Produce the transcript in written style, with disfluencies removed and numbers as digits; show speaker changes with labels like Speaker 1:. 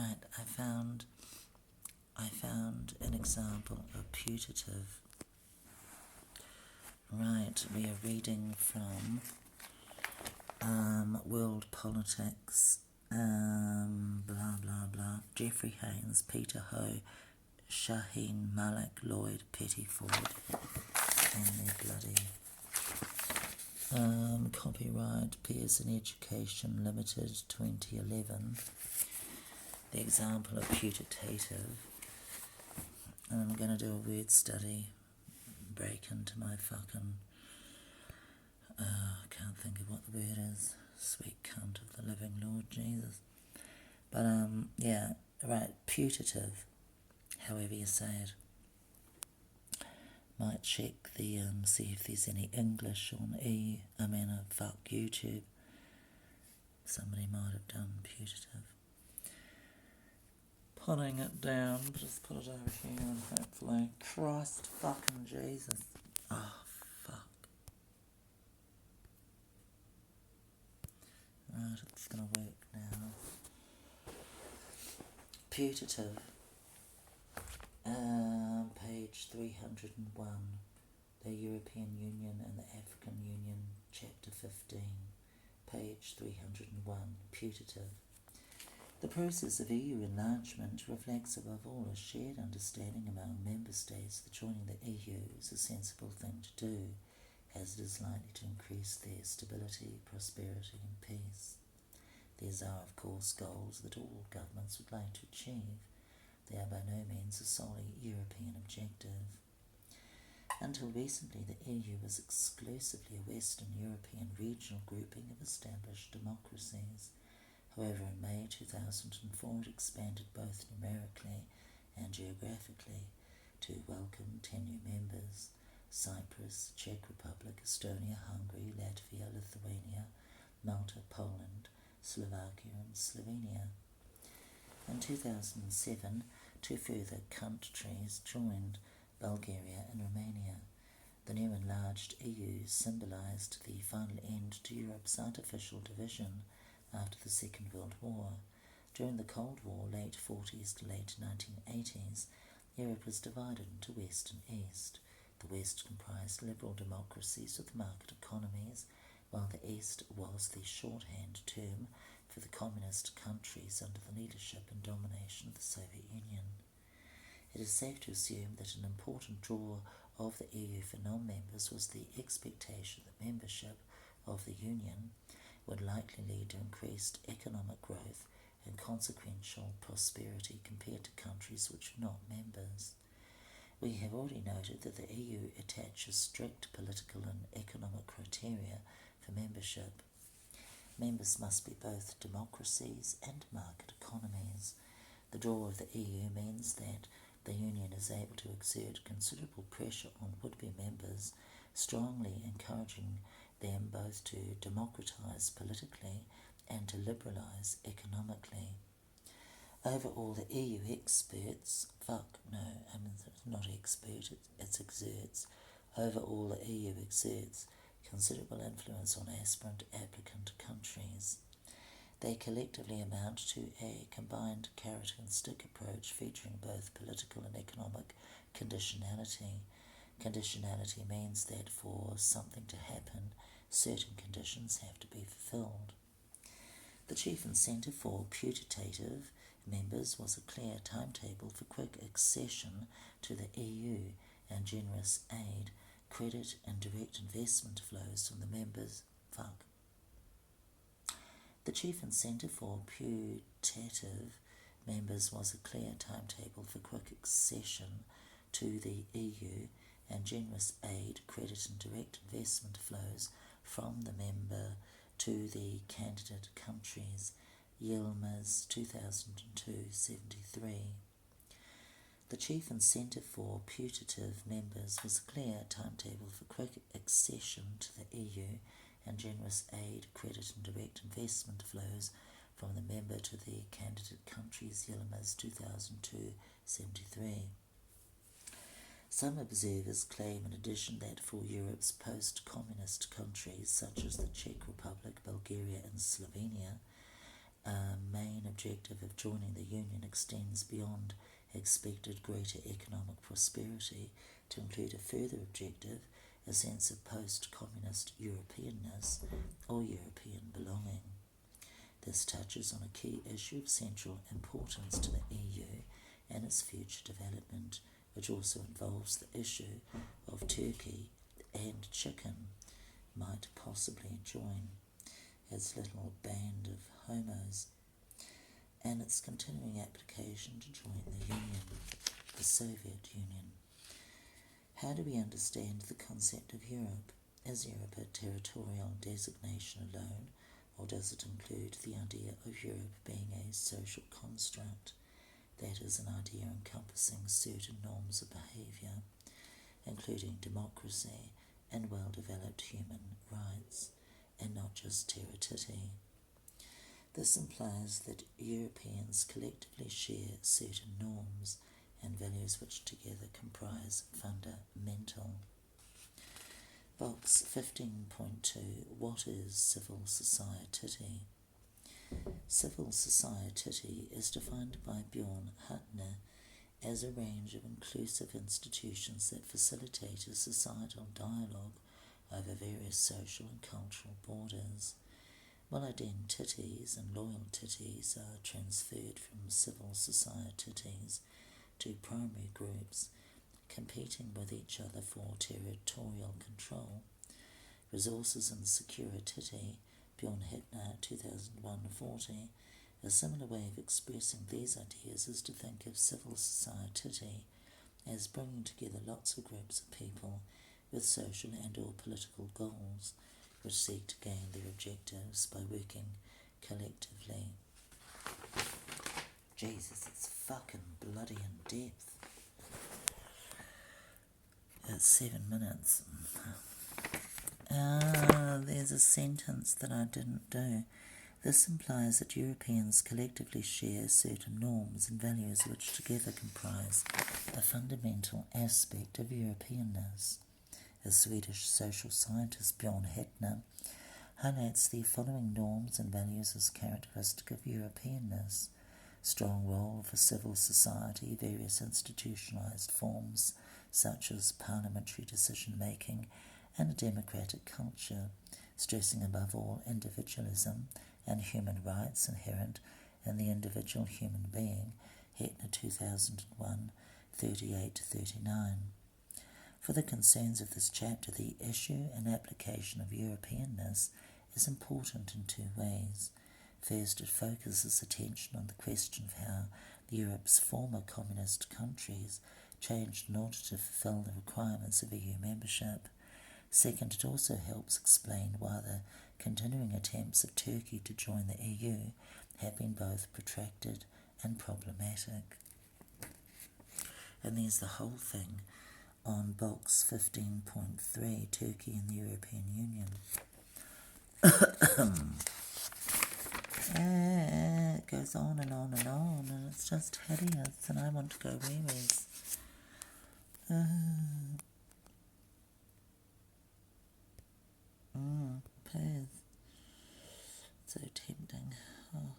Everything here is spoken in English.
Speaker 1: right, I found an example of putative. Right, we are reading from World Politics, blah blah blah, Geoffrey Haynes, Peter Ho, Shaheen Malik, Lloyd Pettiford, and their bloody copyright Pearson Education Limited 2011. The example of putative. And I'm going to do a word study, break into my fucking, I can't think of what the word is, sweet cunt of the living Lord Jesus. But yeah, right, putative, however you say it. Might check the, see if there's any English on fuck YouTube. Somebody might have done putative. Putting it down, just put it over here and hopefully, Christ fucking Jesus. Oh, fuck. Right, it's gonna work now. Putative. Page 301. The European Union and the African Union, Chapter 15. Page 301. Putative. The process of EU enlargement reflects above all a shared understanding among member states that joining the EU is a sensible thing to do, as it is likely to increase their stability, prosperity and peace. These are, of course, goals that all governments would like to achieve. They are by no means a solely European objective. Until recently, the EU was exclusively a Western European regional grouping of established democracies. However, in May 2004 it expanded both numerically and geographically to welcome 10 new members: Cyprus, Czech Republic, Estonia, Hungary, Latvia, Lithuania, Malta, Poland, Slovakia and Slovenia. In 2007, 2 further countries joined, Bulgaria and Romania. The new enlarged EU symbolised the final end to Europe's artificial division after the Second World War. During the Cold War, late 40s to late 1980s, Europe was divided into West and East. The West comprised liberal democracies with market economies, while the East was the shorthand term for the communist countries under the leadership and domination of the Soviet Union. It is safe to assume that an important draw of the EU for non-members was the expectation that membership of the Union would likely lead to increased economic growth and consequential prosperity compared to countries which are not members. We have already noted that the EU attaches strict political and economic criteria for membership. Members must be both democracies and market economies. The draw of the EU means that the Union is able to exert considerable pressure on would-be members, strongly encouraging them both to democratise politically and to liberalise economically. Overall, the EU exerts, Overall, the EU exerts considerable influence on aspirant applicant countries. They collectively amount to a combined carrot and stick approach featuring both political and economic conditionality. Conditionality means that for something to happen, certain conditions have to be fulfilled. The chief incentive for putative members was a clear timetable for quick accession to the EU and generous aid, credit and direct investment flows from the members. The chief incentive for putative members was a clear timetable for quick accession to the EU and generous aid, credit and direct investment flows from the member to the candidate countries. Yilmaz 2002-73. The chief incentive for putative members was a clear timetable for quick accession to the EU and generous aid, credit and direct investment flows from the member to the candidate countries. Yilmaz 2002-73. Some observers claim in addition that for Europe's post-communist countries such as the Czech Republic, Bulgaria and Slovenia, main objective of joining the Union extends beyond expected greater economic prosperity to include a further objective, a sense of post-communist Europeanness or European belonging. This touches on a key issue of central importance to the EU and its future development, which also involves the issue of Turkey and chicken might possibly join its little band of homos, and its continuing application to join the Union, the Soviet Union. How do we understand the concept of Europe? Is Europe a territorial designation alone, or does it include the idea of Europe being a social construct, that is, an idea encompassing certain norms of behaviour, including democracy and well-developed human rights, and not just terra titti? This implies that Europeans collectively share certain norms and values which together comprise fundamental. Box 15.2. What is civil society? Civil society is defined by Bjorn Huttner as a range of inclusive institutions that facilitate a societal dialogue over various social and cultural borders, while identities and loyalties are transferred from civil societies to primary groups competing with each other for territorial control, resources and security. Bjorn Huttner, 2001-40. A similar way of expressing these ideas is to think of civil society as bringing together lots of groups of people with social and or political goals which seek to gain their objectives by working collectively. Jesus, it's fucking bloody in depth. It's 7 minutes. There's a sentence that I didn't do. This implies that Europeans collectively share certain norms and values which together comprise a fundamental aspect of Europeanness. The Swedish social scientist Bjorn Huttner highlights the following norms and values as characteristic of Europeanness: strong role for civil society, various institutionalized forms such as parliamentary decision-making and a democratic culture, stressing above all individualism and human rights inherent in the individual human being. Huttner, 2001, 38-39. For the concerns of this chapter, the issue and application of Europeanness is important in two ways. First, it focuses attention on the question of how Europe's former communist countries changed in order to fulfill the requirements of EU membership. Second, it also helps explain why the continuing attempts of Turkey to join the EU have been both protracted and problematic. And there's the whole thing on box 15.3, Turkey and the European Union. It goes on and on and on, and it's just hideous, and I want to go wee-wees. Please. So tempting. Oh.